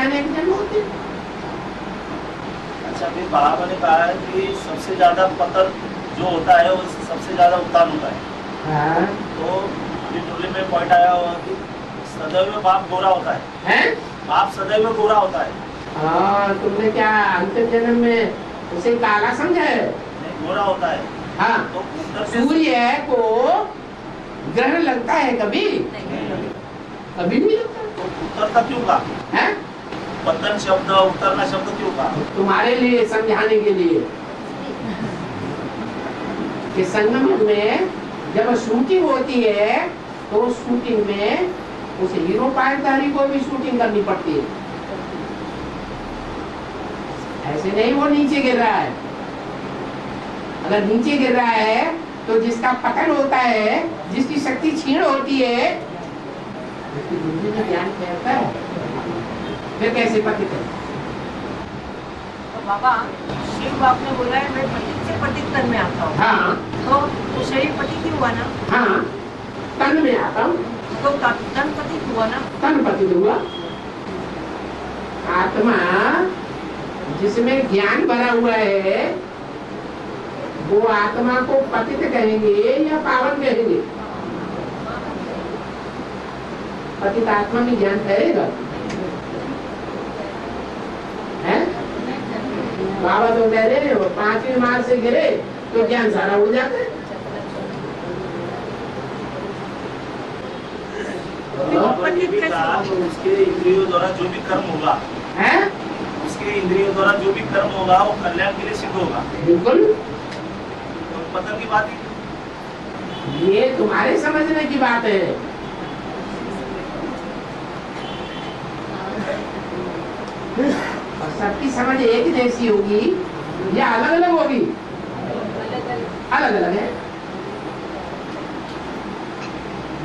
अनेक जन्म होते हैं। अच्छा, अभी बाबा ने कहा है कि सबसे ज्यादा पतन जो होता है वो सबसे ज्यादा उत्थान होता है। हाँ। तो अभी टोले में पॉइंट आया हुआ कि सदैव बाप गोरा होता है। हैं? बाप सदैव गोरा होता है। हाँ, तुमने क्या अंतिम जन्म में उसे काला समझा है? नहीं, गोरा होता है। हाँ, तो उत्तर से सूर्य को ग्रहण लगता है कभी? कभी नहीं लगता। तो उत्तर का क्यों कहा? है? पतन शब्द उत्तर का शब्द क्यों कहा? तुम्हारे लिए समझाने के लिए कि संगम में जब शूटिंग होती है तो शूटिंग में उस हीरो पायदारी को भी शूटिंग करनी पड़ती है। ऐसे नहीं वो नीचे गिर रहा है। अगर नीचे गिर रहा है तो जिसका पतन होता है, जिसकी शक्ति क्षीण होती है, उसकी बुद्धि में ज्ञान फैलता है, फिर कैसे पतित है? तो बाबा शिव बाप ने बोला है मैं पतित से पतित तन में आता हूँ। हाँ, तो शरीर पतित ही हुआ ना? हाँ, तन में आता हूँ। तो तन पतित हुआ ना? तन पतित हुआ। आत्मा जिसमें ज्ञान भरा हुआ है वो आत्मा को पतित कहेंगे या पावन कहेंगे? पतित आत्मा में ज्ञान ठहरेगा? है? बाबा तो कह रहे हैं 5वीं मार से गिरे तो ज्ञान सारा उड़ जाता है। बाबा ने भी कहा तो उसके इंद्रियों द्वारा जो भी कर्म होगा, है? उसके इंद्रियों द्वारा जो भी कर्म होगा वो कल्याण के लिए सिद्ध होगा। बिल्कुल। तो पतन की बात ही ये तुम्हारे समझने की बात है। और सबकी समझ एक जैसी होगी या अलग अलग होगी? अलग अलग है।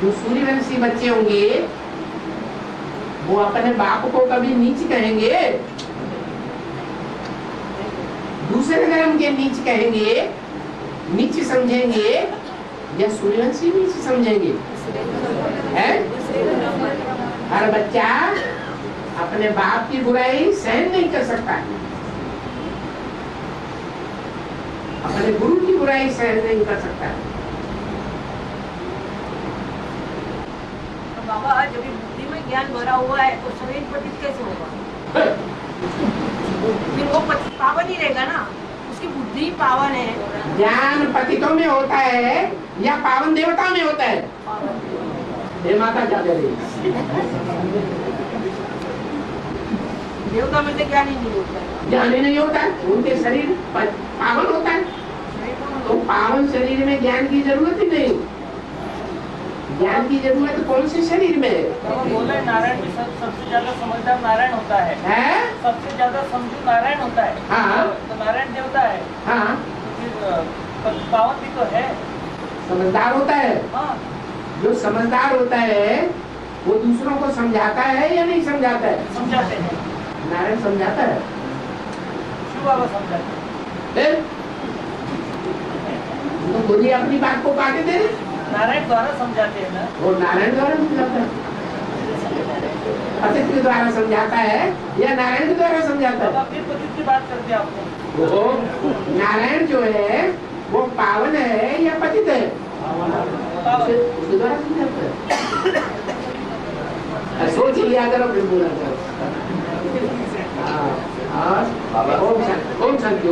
जो सूर्यवंशी बच्चे होंगे वो अपने बाप को कभी नीच कहेंगे, दूसरे धर्म के नीच कहेंगे, नीच समझेंगे, या सूर्यवंशी नीच समझेंगे? है? हर बच्चा अपने बाप की बुराई सहन नहीं कर सकता, अपने गुरु की बुराई सहन नहीं कर सकता। तो बाबा जब ये बुद्धि में ज्ञान भरा हुआ है तो शरीर पतित कैसे होगा? फिर वो पतित पावन ही रहेगा ना, उसकी बुद्धि पावन है। ज्ञान पतितों में होता है या पावन देवता में होता है? हे माता क्या कह रही? देवता में तो ज्ञान ही नहीं होता है। ज्ञान ही नहीं होता है, उनके शरीर पावन होता है। तो पावन शरीर में ज्ञान की जरूरत ही नहीं। ज्ञान की जरूरत कौन से शरीर में है? तो बोले नारायण भी सबसे ज्यादा समझदार नारायण होता है। सबसे ज्यादा समझू नारायण होता है। हाँ। तो नारायण देवता है। हाँ। तो फिर पावन भी तो है। समझदार होता है। हाँ। जो समझदार होता है वो दूसरों को समझाता है या नहीं समझाता है? समझाते हैं। नारायण समझाता है। शिव बाबा समझाते हैं। तो खुद ही अपनी बात को काटे दे रहे। नारायण द्वारा समझाते हैं ना। वो नारायण द्वारा समझाता है, पतित के द्वारा समझाता है या नारायण के द्वारा समझाता है? फिर पतित की बात करते हैं आपको। वो नारायण जो है वो पावन है या पतित है? उसके द्वारा समझाता है। सोच लिया करो फिर बोला करो। ओम शांति, ओम शांति।